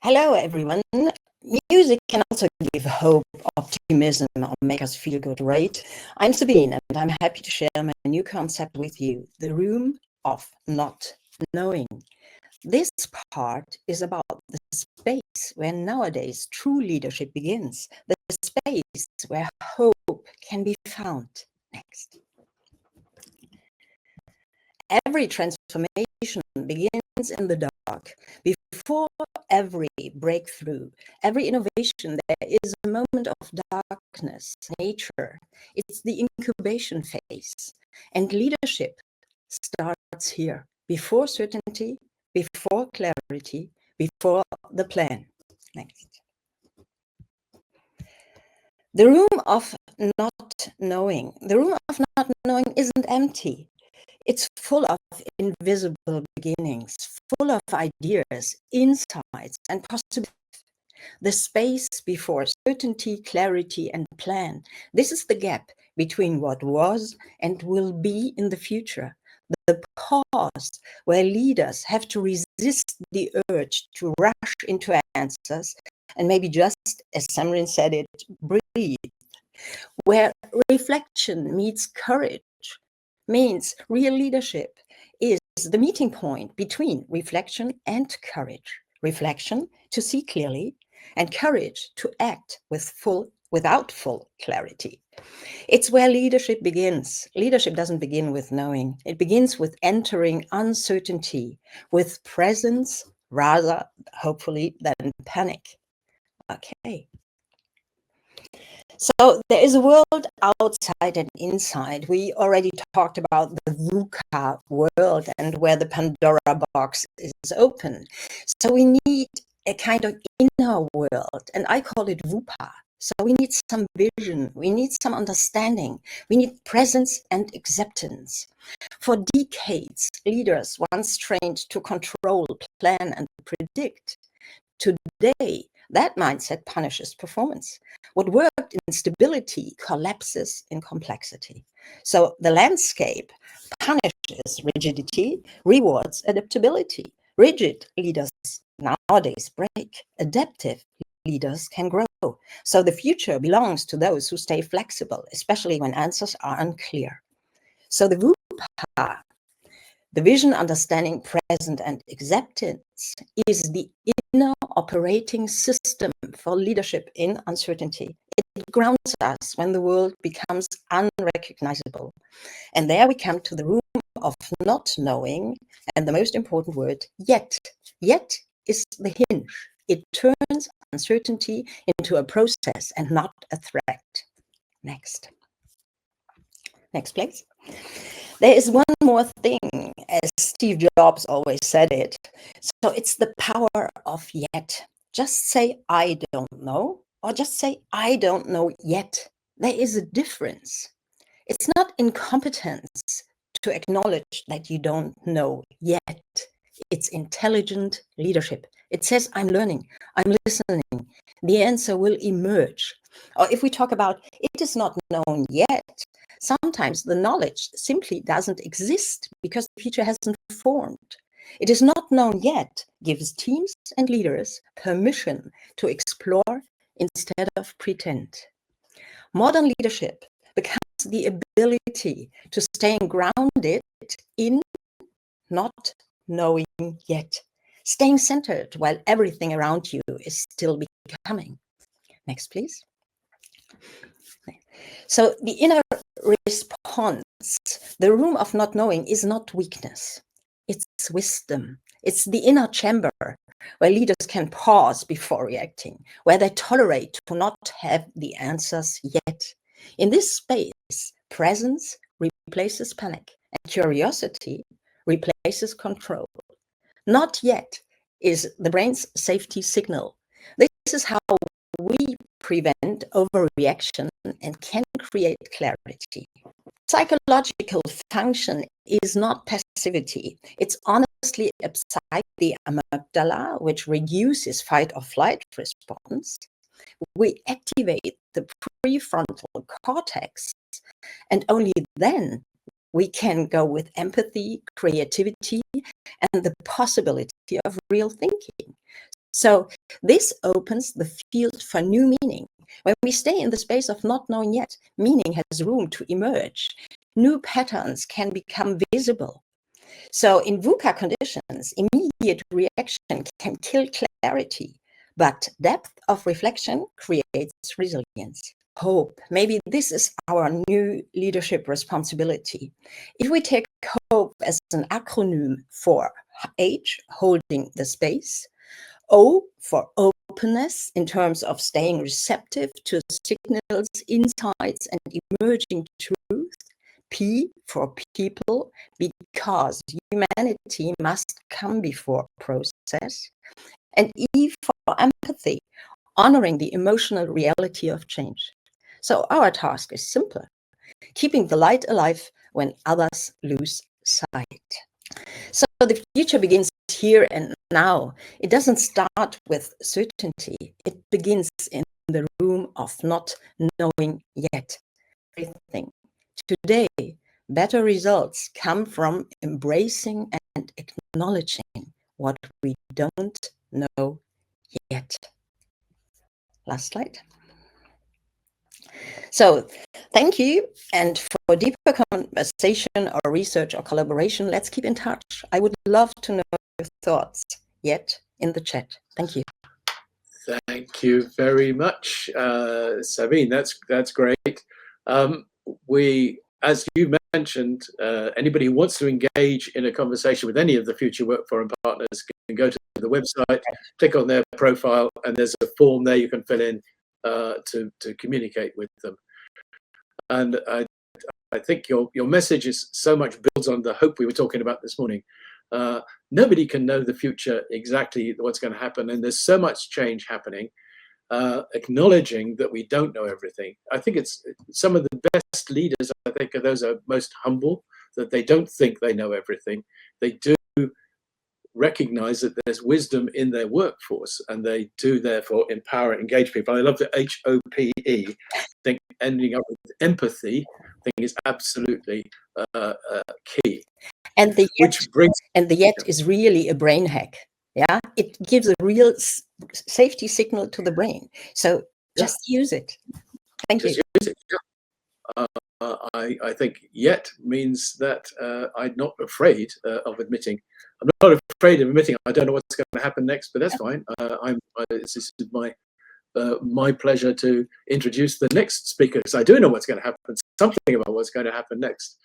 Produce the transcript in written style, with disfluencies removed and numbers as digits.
Hello, everyone. Music can also give hope, optimism, or make us feel good, right? I'm Sabine, and I'm happy to share my new concept with you, the room of not knowing. This part is about the space where nowadays true leadership begins, the space where hope can be found. Next. Every transformation begins in the dark. Before every breakthrough, every innovation, there is a moment of darkness, nature. It's the incubation phase. And leadership starts here, before certainty, before clarity, before the plan. Next. The room of not knowing. The room of not knowing isn't empty. It's full of invisible beginnings, full of ideas, insights, and possibilities. The space before certainty, clarity, and plan. This is the gap between what was and will be in the future. The pause where leaders have to resist the urge to rush into answers and maybe just, as Sabine said it, breathe. Where reflection meets courage. Means real leadership is the meeting point between reflection and courage. Reflection to see clearly, and courage to act without full clarity. It's where leadership begins. Leadership doesn't begin with knowing. It begins with entering uncertainty, with presence rather, hopefully, than panic. Okay. So there is a world outside and inside. We already talked about the VUCA world and where the Pandora box is open. So we need a kind of inner world, and I call it VUPA. So we need some vision, we need some understanding, we need presence and acceptance. For decades, leaders once trained to control, plan, and predict. Today, that mindset punishes performance. What worked in stability collapses in complexity. So the landscape punishes rigidity, rewards adaptability. Rigid leaders nowadays break. Adaptive leaders can grow. So the future belongs to those who stay flexible, especially when answers are unclear. So the VUPA, the vision, understanding, present, and acceptance, is the inner operating system for leadership in uncertainty. It grounds us when the world becomes unrecognizable. And there we come to the room of not knowing, and the most important word, yet. Yet is the hinge. It turns uncertainty into a process and not a threat. Next. Next, please. There is one more thing, as Steve Jobs always said it. So it's the power of yet. Just say, I don't know, or just say, I don't know yet. There is a difference. It's not incompetence to acknowledge that you don't know yet. It's intelligent leadership. It says, I'm learning, I'm listening. The answer will emerge. Or if we talk about, it is not known yet, sometimes the knowledge simply doesn't exist because the future hasn't formed. It is not known yet gives teams and leaders permission to explore instead of pretend. Modern leadership becomes the ability to stay grounded in not knowing yet, staying centered while everything around you is still becoming. Next, please. So the inner response, the room of not knowing, is not weakness. It's wisdom. It's the inner chamber where leaders can pause before reacting, where they tolerate to not have the answers yet. In this space, presence replaces panic and curiosity replaces control. Not yet is the brain's safety signal. This is how we prevent overreaction and can create clarity. Psychological function is not passivity. It's honestly upside the amygdala, which reduces fight or flight response. We activate the prefrontal cortex, and only then we can go with empathy, creativity, and the possibility of real thinking. So This opens the field for new meaning. When we stay in the space of not knowing yet, meaning has room to emerge. New patterns can become visible. So in VUCA conditions, immediate reaction can kill clarity, but depth of reflection creates resilience. Hope. Maybe this is our new leadership responsibility. If we take hope as an acronym for H, holding the space, O for openness in terms of staying receptive to signals, insights, and emerging truth. P for people, because humanity must come before process. And E for empathy, honoring the emotional reality of change. So our task is simple: keeping the light alive when others lose sight. So the future begins here and now. It doesn't start with certainty. It begins in the room of not knowing yet everything. Today, better results come from embracing and acknowledging what we don't know yet. Last slide. So thank you. And for deeper conversation or research or collaboration, let's keep in touch. I would love to know your thoughts yet in the chat. Thank you. Thank you very much, Sabine. That's great. We, as you mentioned, anybody who wants to engage in a conversation with any of the Future Work Forum partners can go to the website, click on their profile, and there's a form there you can fill in to communicate with them. And I think your message is so much builds on the hope we were talking about this morning. Nobody can know the future exactly what's going to happen, and there's so much change happening. Acknowledging that we don't know everything. I think it's some of the best leaders, I think, are those are most humble, that they don't think they know everything. They do recognize that there's wisdom in their workforce, and they do therefore empower and engage people. I love the HOPE. I think ending up with empathy, I think, is absolutely key. And the yet is really a brain hack. Yeah, it gives a real safety signal to the brain. So just use it. Thank you. Use it. Yeah. I think yet means that I'm not afraid of admitting. I'm not afraid of admitting I don't know what's going to happen next, but that's fine. This is my pleasure to introduce the next speaker, because I do know what's going to happen, something about what's going to happen next.